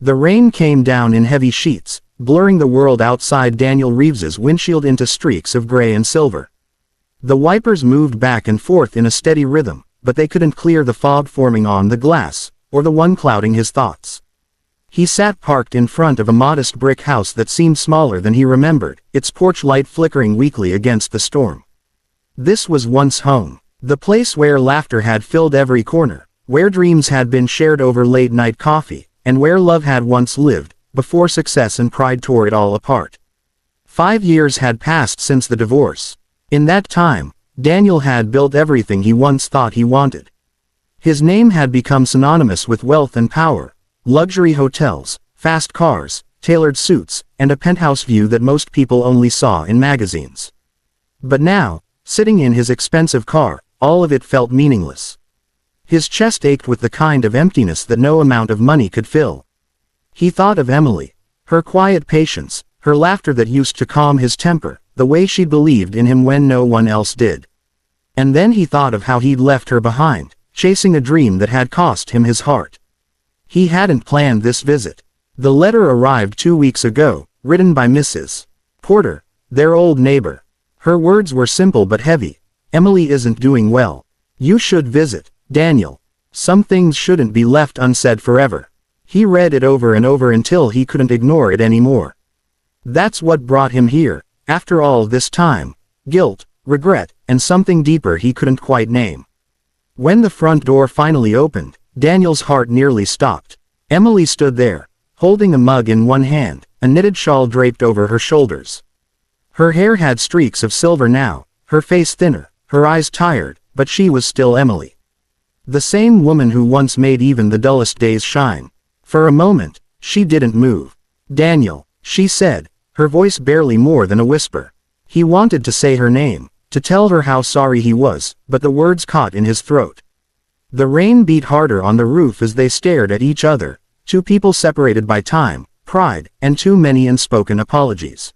The rain came down in heavy sheets, blurring the world outside Daniel Reeves's windshield into streaks of gray and silver. The wipers moved back and forth in a steady rhythm, but they couldn't clear the fog forming on the glass, or the one clouding his thoughts. He sat parked in front of a modest brick house that seemed smaller than he remembered, its porch light flickering weakly against the storm. This was once home, the place where laughter had filled every corner, where dreams had been shared over late-night coffee, and where love had once lived, before success and pride tore it all apart. 5 years had passed since the divorce. In that time, Daniel had built everything he once thought he wanted. His name had become synonymous with wealth and power, luxury hotels, fast cars, tailored suits, and a penthouse view that most people only saw in magazines. But now, sitting in his expensive car, all of it felt meaningless. His chest ached with the kind of emptiness that no amount of money could fill. He thought of Emily, her quiet patience, her laughter that used to calm his temper, the way she believed in him when no one else did. And then he thought of how he'd left her behind, chasing a dream that had cost him his heart. He hadn't planned this visit. The letter arrived 2 weeks ago, written by Mrs. Porter, their old neighbor. Her words were simple but heavy. Emily isn't doing well. You should visit, Daniel. Some things shouldn't be left unsaid forever. He read it over and over until he couldn't ignore it anymore. That's what brought him here, after all this time. Guilt, regret, and something deeper he couldn't quite name. When the front door finally opened, Daniel's heart nearly stopped. Emily stood there, holding a mug in one hand, a knitted shawl draped over her shoulders. Her hair had streaks of silver now, her face thinner, her eyes tired, but she was still Emily. The same woman who once made even the dullest days shine. For a moment, she didn't move. Daniel, she said, her voice barely more than a whisper. He wanted to say her name, to tell her how sorry he was, but the words caught in his throat. The rain beat harder on the roof as they stared at each other, two people separated by time, pride, and too many unspoken apologies.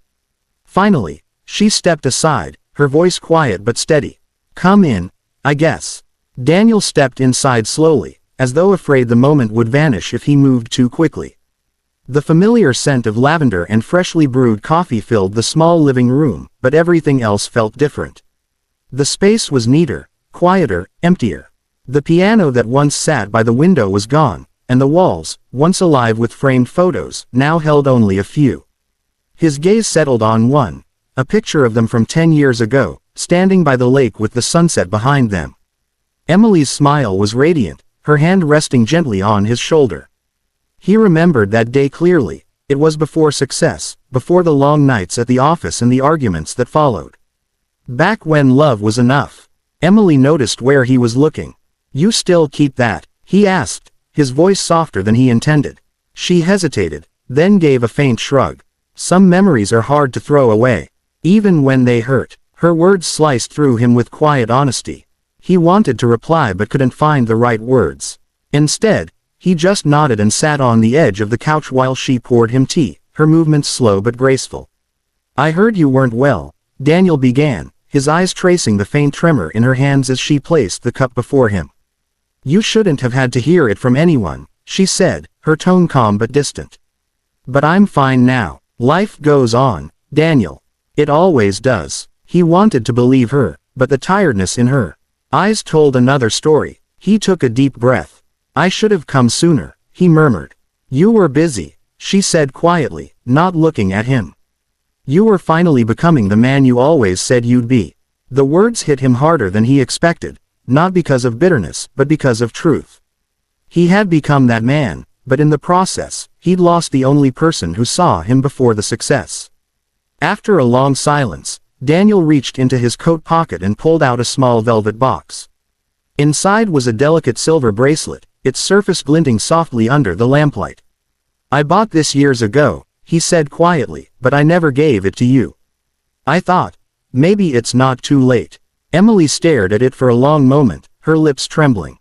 Finally, she stepped aside, her voice quiet but steady. Come in, I guess. Daniel stepped inside slowly, as though afraid the moment would vanish if he moved too quickly. The familiar scent of lavender and freshly brewed coffee filled the small living room, but everything else felt different. The space was neater, quieter, emptier. The piano that once sat by the window was gone, and the walls, once alive with framed photos, now held only a few. His gaze settled on one, a picture of them from 10 years ago, standing by the lake with the sunset behind them. Emily's smile was radiant, her hand resting gently on his shoulder. He remembered that day clearly. It was before success, before the long nights at the office and the arguments that followed. Back when love was enough. Emily noticed where he was looking. You still keep that? He asked, his voice softer than he intended. She hesitated, then gave a faint shrug. Some memories are hard to throw away, even when they hurt. Her words sliced through him with quiet honesty. He wanted to reply but couldn't find the right words. Instead, he just nodded and sat on the edge of the couch while she poured him tea, her movements slow but graceful. I heard you weren't well, Daniel began, his eyes tracing the faint tremor in her hands as she placed the cup before him. You shouldn't have had to hear it from anyone, she said, her tone calm but distant. But I'm fine now. Life goes on, Daniel. It always does. He wanted to believe her, but the tiredness in her eyes told another story. He took a deep breath. I should have come sooner, he murmured. You were busy, she said quietly, not looking at him. You were finally becoming the man you always said you'd be. The words hit him harder than he expected, not because of bitterness, but because of truth. He had become that man, but in the process, he'd lost the only person who saw him before the success. After a long silence, Daniel reached into his coat pocket and pulled out a small velvet box. Inside was a delicate silver bracelet, its surface glinting softly under the lamplight. I bought this years ago, he said quietly, but I never gave it to you. I thought, maybe it's not too late. Emily stared at it for a long moment, her lips trembling.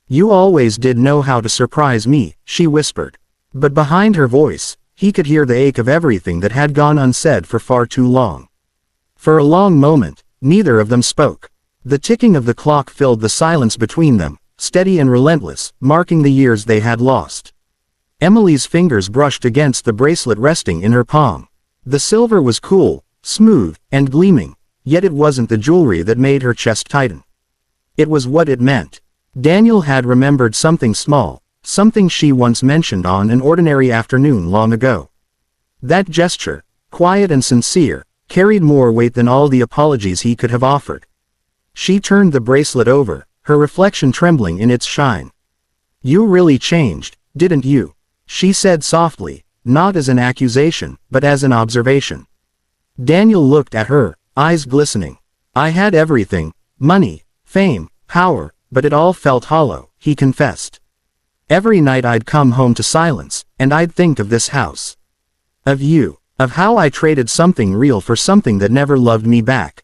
You always did know how to surprise me, she whispered. But behind her voice, he could hear the ache of everything that had gone unsaid for far too long. For a long moment, neither of them spoke. The ticking of the clock filled the silence between them, steady and relentless, marking the years they had lost. Emily's fingers brushed against the bracelet resting in her palm. The silver was cool, smooth, and gleaming, yet it wasn't the jewelry that made her chest tighten. It was what it meant. Daniel had remembered something small, something she once mentioned on an ordinary afternoon long ago. That gesture, quiet and sincere, carried more weight than all the apologies he could have offered. She turned the bracelet over, her reflection trembling in its shine. "You really changed, didn't you?" she said softly, not as an accusation, but as an observation. Daniel looked at her, eyes glistening. "I had everything, money, fame, power, but it all felt hollow," he confessed. "Every night I'd come home to silence, and I'd think of this house. Of you. Of how I traded something real for something that never loved me back."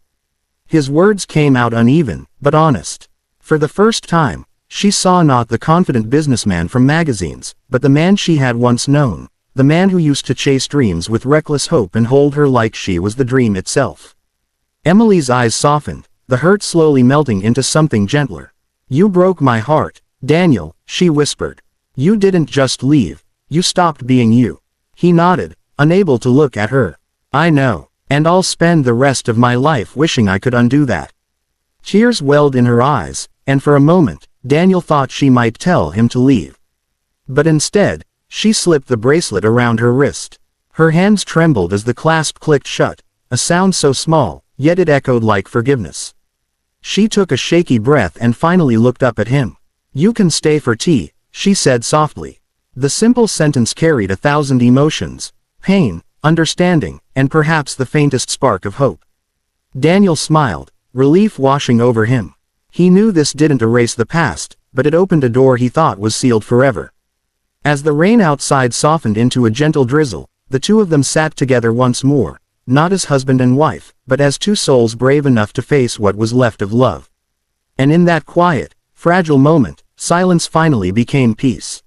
His words came out uneven, but honest. For the first time, she saw not the confident businessman from magazines, but the man she had once known, the man who used to chase dreams with reckless hope and hold her like she was the dream itself. Emily's eyes softened, the hurt slowly melting into something gentler. "You broke my heart, Daniel," she whispered. "You didn't just leave, you stopped being you." He nodded, unable to look at her. "I know, and I'll spend the rest of my life wishing I could undo that." Tears welled in her eyes, and for a moment, Daniel thought she might tell him to leave. But instead, she slipped the bracelet around her wrist. Her hands trembled as the clasp clicked shut, a sound so small, yet it echoed like forgiveness. She took a shaky breath and finally looked up at him. "You can stay for tea," she said softly. The simple sentence carried 1,000 emotions: pain, understanding, and perhaps the faintest spark of hope. Daniel smiled, relief washing over him. He knew this didn't erase the past, but it opened a door he thought was sealed forever. As the rain outside softened into a gentle drizzle, the two of them sat together once more, not as husband and wife, but as two souls brave enough to face what was left of love. And in that quiet, fragile moment, silence finally became peace.